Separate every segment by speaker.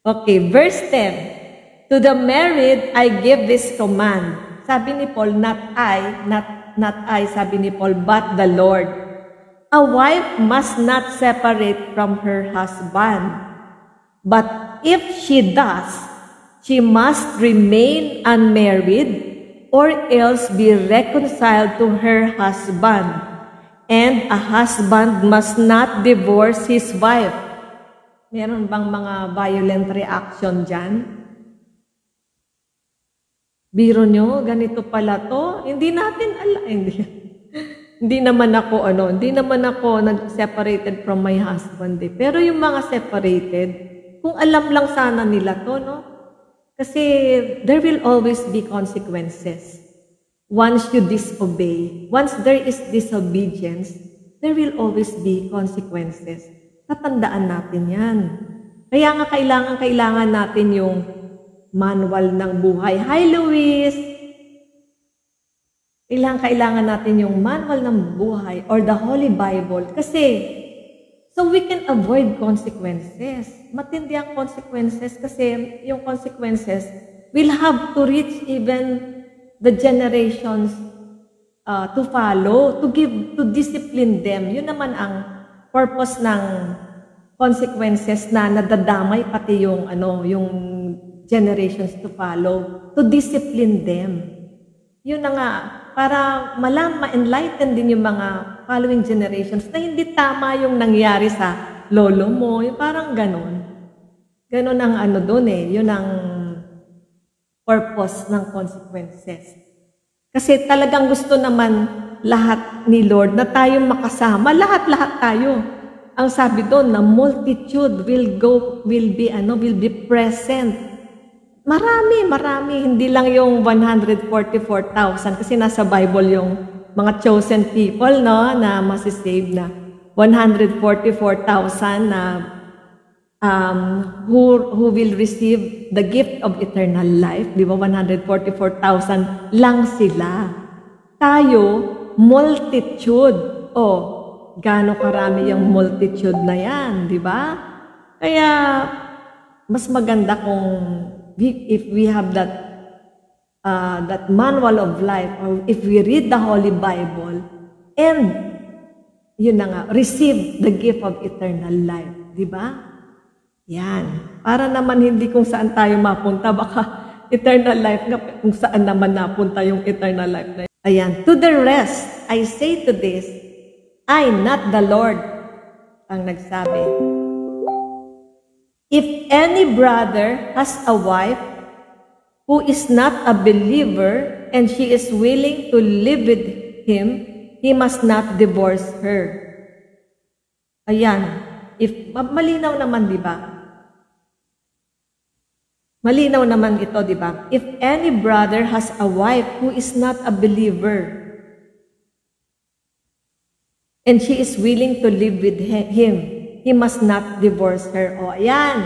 Speaker 1: Okay, verse 10. To the married, I give this command. Sabi ni Paul, not I, sabi ni Paul, but the Lord. A wife must not separate from her husband. But if she does, she must remain unmarried or else be reconciled to her husband. And a husband must not divorce his wife. Meron bang mga violent reaction dyan? Biro nyo, ganito pala to. Hindi natin alam. Hindi naman ako nag-separated from my husband. Pero yung mga separated, kung alam lang sana nila to, no? Kasi there will always be consequences. Once you disobey, once there is disobedience, there will always be consequences. Tatandaan natin yan. Kaya nga kailangan natin yung manual ng buhay. Hi, Luis! Kailangan natin yung manual ng buhay or the Holy Bible kasi so we can avoid consequences. Matindi ang consequences kasi yung consequences will have to reach even the generations to follow, to discipline them. Yun naman ang purpose ng consequences na nadadamay pati yung generations to follow, to discipline them. Yun na nga, para ma-enlighten din yung mga following generations na hindi tama yung nangyari sa lolo mo, yung parang ganon. Ganon ang yun ang purpose ng consequences. Kasi talagang gusto naman lahat ni Lord na tayong makasama, lahat-lahat tayo. Ang sabi doon na multitude will be present. Marami, hindi lang yung 144,000 kasi nasa Bible yung mga chosen people, no, na masisave na 144,000 na who will receive the gift of eternal life. Di ba? 144,000 lang sila. Tayo, multitude. Gaano karami yung multitude na yan, di ba? Kaya, mas maganda kung if we have that manual of life, or if we read the Holy Bible, and, yun na nga, receive the gift of eternal life. Di ba? Yan. Para naman hindi kung saan tayo mapunta, baka eternal life nga, kung saan naman napunta yung eternal life na yun. Ayan. To the rest, I say to this, I, not the Lord, ang nagsabi. If any brother has a wife who is not a believer and she is willing to live with him, he must not divorce her. Ayan. Malinaw naman, di ba? Malinaw naman ito, di ba? If any brother has a wife who is not a believer and she is willing to live with him, he must not divorce her. Ayan.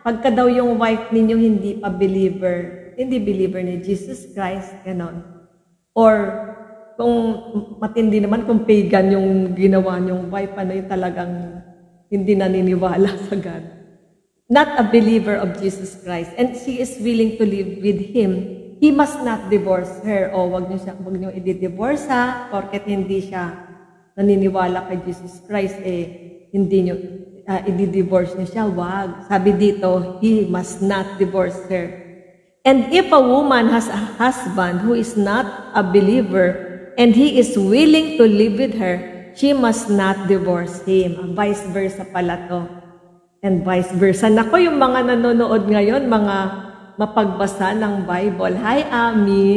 Speaker 1: Pagka daw yung wife ninyo hindi pa believer ni Jesus Christ, ganon. Or, kung matindi naman, kung pagan yung ginawa niyong wife, yung talagang hindi naniniwala sa God. Not a believer of Jesus Christ, and she is willing to live with him, he must not divorce her. Wag niyo i-divorce porket hindi siya naniniwala kay Jesus Christ, hindi niyo i-divorce niyo siya, wag. Sabi dito, he must not divorce her. And if a woman has a husband who is not a believer and he is willing to live with her, she must not divorce him. Vice versa pala to. And vice versa. Nako, yung mga nanonood ngayon, mga mapagbasa ng Bible. Hi, Ami!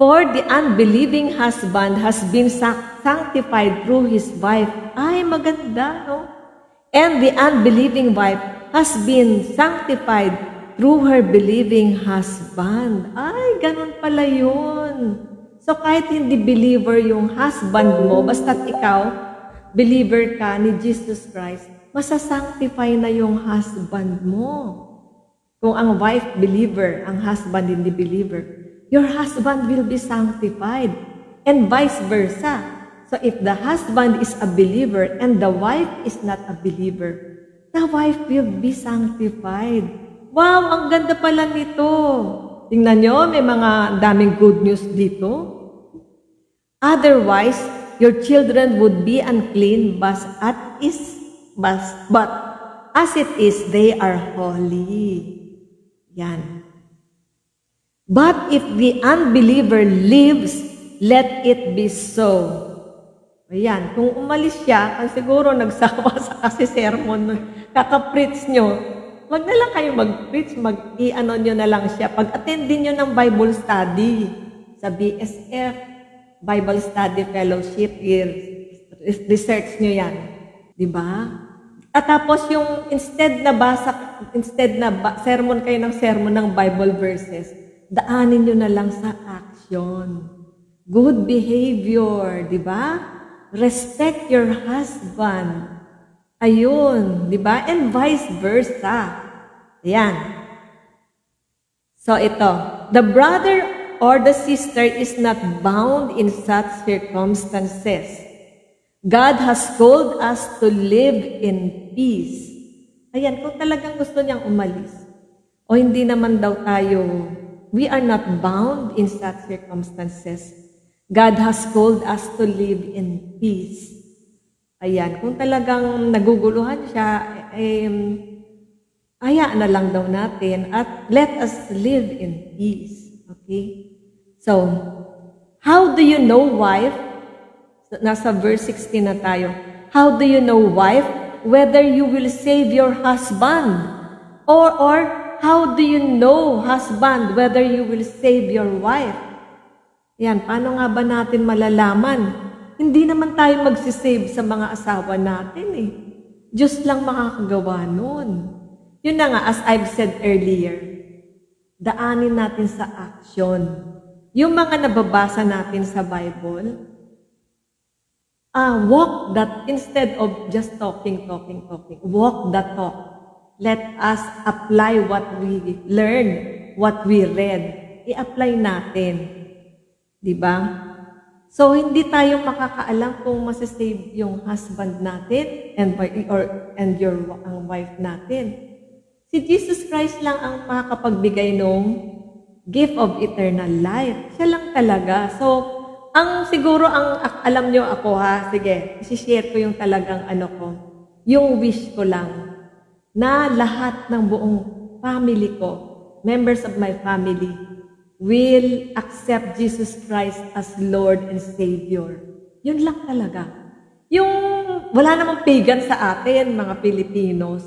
Speaker 1: For the unbelieving husband has been sanctified through his wife. Ay, maganda, no? And the unbelieving wife has been sanctified through her believing husband. Ay, ganun pala yun. So, kahit hindi believer yung husband mo, basta't ikaw, believer ka ni Jesus Christ, masasanctify na yung husband mo. Kung ang wife believer, ang husband hindi believer, your husband will be sanctified. And vice versa. So if the husband is a believer and the wife is not a believer, the wife will be sanctified. Wow, ang ganda pala nito. Tingnan nyo, may mga daming good news dito. Otherwise, your children would be unclean, but as it is, they are holy. Yan. But if the unbeliever lives, let it be so. Ayan, kung umalis siya, siguro nagsawa sa kasi sermon, kaka-preach nyo, wag na lang kayo mag-preach, mag-i-ano nyo na lang siya. Pag-attendin nyo ng Bible study sa BSF, Bible Study Fellowship, research nyo yan. Diba? At tapos yung instead na sermon kayo ng sermon ng Bible verses, daanin nyo na lang sa action. Good behavior, di ba? Respect your husband. Ayun, di ba? And vice versa. Ayan. So ito, the brother or the sister is not bound in such circumstances. God has called us to live in peace. Ayan, kung talagang gusto niyang umalis, o hindi naman daw tayo, we are not bound in such circumstances. God has called us to live in peace. Ayan, kung talagang naguguluhan siya, hayaan na lang daw natin at let us live in peace. Okay? So, how do you know, wife? Nasa verse 16 na tayo. How do you know, wife, whether you will save your husband? Or how do you know, husband, whether you will save your wife? Yan, paano nga ba natin malalaman? Hindi naman tayo magsisave sa mga asawa natin eh. Diyos lang makakagawa nun. Yun na nga, as I've said earlier, daanin natin sa action. Yung mga nababasa natin sa Bible, walk that, instead of just talking, walk the talk. Let us apply what we learned, what we read. I-apply natin. Diba? So, hindi tayo makakaalam kung masasave yung husband natin and your wife natin. Si Jesus Christ lang ang makakapagbigay ng gift of eternal life. Siya lang talaga. So, siguro alam nyo ako ha, sige, isi-share ko yung talagang yung wish ko lang, na lahat ng buong family ko, members of my family, will accept Jesus Christ as Lord and Savior. Yun lang talaga. Yung wala namang pagan sa atin, mga Pilipinos.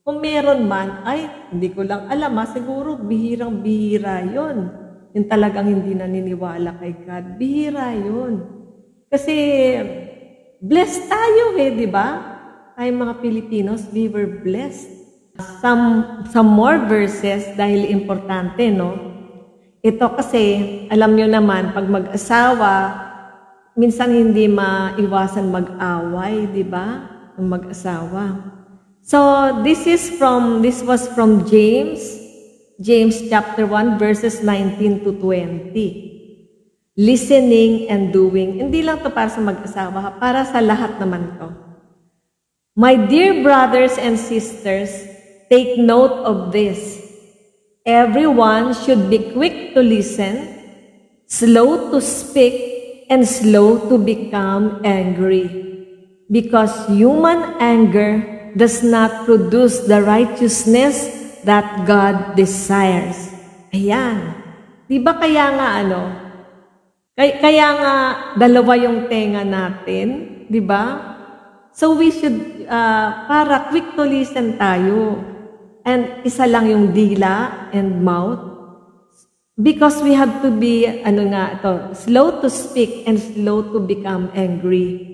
Speaker 1: Kung meron man, hindi ko lang alam, siguro bihirang-bihira yun. Yung talagang hindi naniniwala kay God. Bihira yun. Kasi blessed tayo di ba? Ay mga Pilipinos, we were blessed. Some more verses dahil importante, no? Ito kasi, alam nyo naman, pag mag-asawa, minsan hindi maiwasan mag-away, di ba? Ang mag-asawa. So, this was from James chapter 1, verses 19 to 20. Listening and doing. Hindi lang to para sa mag-asawa, para sa lahat naman to. My dear brothers and sisters, take note of this. Everyone should be quick to listen, slow to speak, and slow to become angry. Because human anger does not produce the righteousness that God desires. Ayan. Di ba kaya nga kaya nga dalawa yung tenga natin, di ba? So we should, para quick to listen tayo. And isa lang yung dila and mouth. Because we have to be, slow to speak and slow to become angry.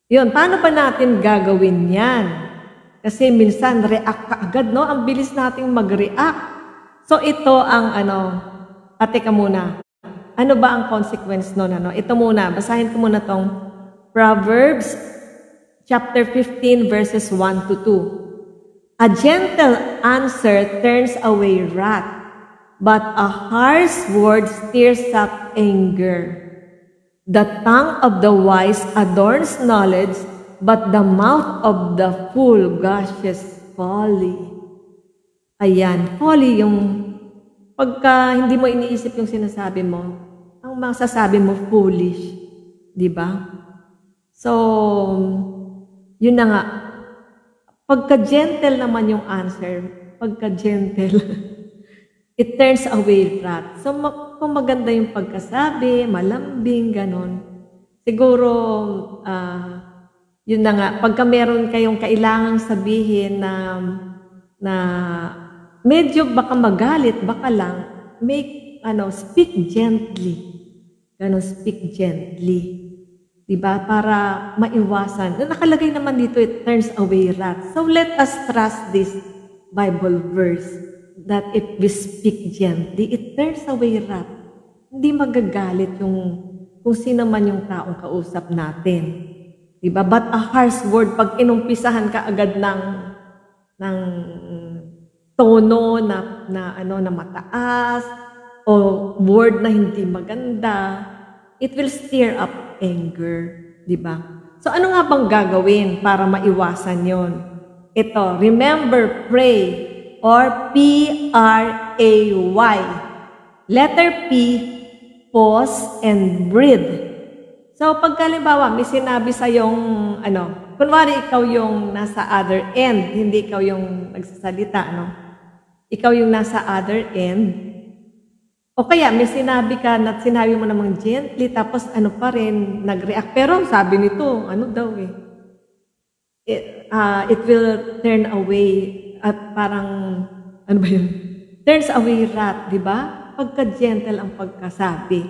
Speaker 1: Yun, paano pa natin gagawin yan? Kasi minsan, react ka agad, no? Ang bilis nating mag-react. So ito ang, teka muna. Ano ba ang consequence nun? Ito muna, basahin ko muna tong Proverbs chapter 15 verses 1 to 2. A gentle answer turns away wrath, but a harsh word stirs up anger. The tongue of the wise adorns knowledge, but the mouth of the fool gushes folly. Ayan, folly yung pagka hindi mo iniisip yung sinasabi mo, ang masasabi mo foolish, di ba? So, yun na nga. Pagka-gentle naman yung answer, pagka-gentle, it turns away wrath. So, kung maganda yung pagkasabi, malambing, ganon, siguro, yun na nga, pagka meron kayong kailangang sabihin na medyo baka magalit, baka lang, speak gently. Ganon, speak gently. Diba? Para maiwasan. Nakalagay naman dito, it turns away wrath. So let us trust this Bible verse that if we speak gently, it turns away wrath. Hindi magagalit kung sino man yung taong kausap natin. Diba? But a harsh word, pag inumpisahan ka agad ng tono na mataas o word na hindi maganda, it will stir up anger, di ba? So ano nga bang gagawin para maiwasan yon? Ito, remember, pray, or P-R-A-Y. Letter P, pause and breathe. So pagkalimbawa, may sinabi sa yung, kunwari ikaw yung nasa other end, hindi ikaw yung nagsasalita, Ikaw yung nasa other end. O kaya may sinabi ka na sinabi mo namang gently, tapos pa rin, nag-react. Pero sabi nito, it will turn away at parang, turns away wrath, di ba? Pagka-gentle ang pagkasabi.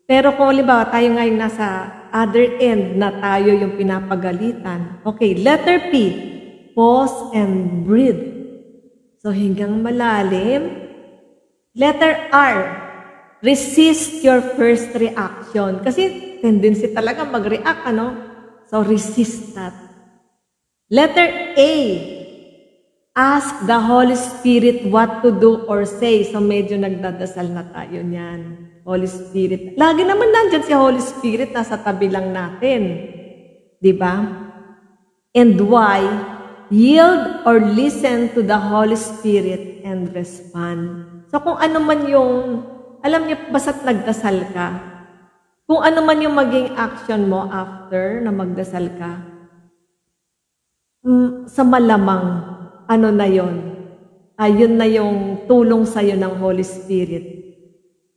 Speaker 1: Pero kung halimbawa tayo ngayon nasa other end na tayo yung pinapagalitan, okay, letter P, pause and breathe. So hinggang malalim. Letter R, resist your first reaction. Kasi tendency talaga mag-react, So resist that. Letter A, ask the Holy Spirit what to do or say. So medyo nagdadasal na tayo niyan. Holy Spirit. Lagi naman nandyan si Holy Spirit, nasa tabi lang natin. Diba? And why? Yield or listen to the Holy Spirit and respond. So kung ano man yung, alam niyo, basta't nagdasal ka, kung ano man yung maging action mo after na magdasal ka, sa malamang, na yon? Yun na yung tulong sa'yo ng Holy Spirit.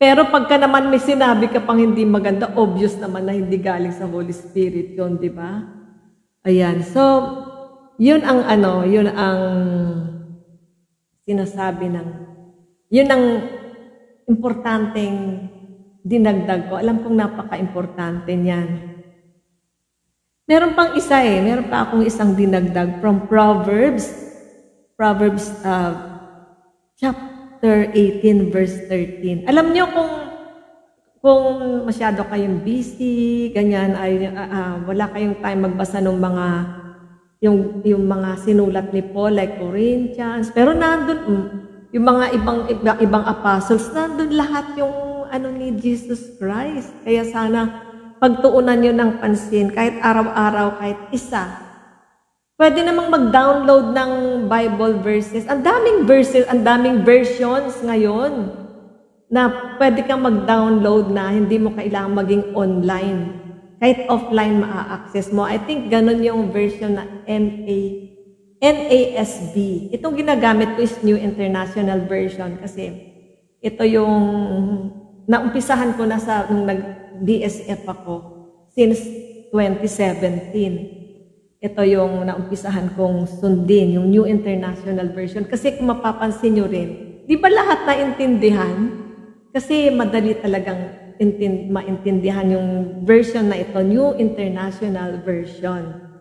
Speaker 1: Pero pagka naman may sinabi ka pang hindi maganda, obvious naman na hindi galing sa Holy Spirit yun, di ba? Ayan. So, yun ang sinasabi yun ang importanteng dinagdag ko. Alam kong napaka-importante niyan. Meron pang isa meron pa akong isang dinagdag from Proverbs chapter 18 verse 13. Alam niyo kung masyado kayong busy, ganyan ay wala kayong time magbasa ng mga yung mga sinulat ni Paul like Corinthians, pero nandun yung mga ibang apostles, nandun lahat yung ni Jesus Christ. Kaya sana pagtuunan niyo ng pansin kahit araw-araw, kahit isa. Pwede namang mag-download ng Bible verses. Ang daming verses, ang daming versions ngayon na pwede kang mag-download na hindi mo kailangang maging online. Kahit offline maa-access mo. I think ganun yung version na NASB. Itong ginagamit ko is New International Version kasi ito yung naumpisahan ko na nung nag-DSF ako since 2017. Ito yung naumpisahan kong sundin, yung New International Version. Kasi kung mapapansin nyo rin, di ba lahat naintindihan? Kasi madali talagang maintindihan yung version na ito, New International Version.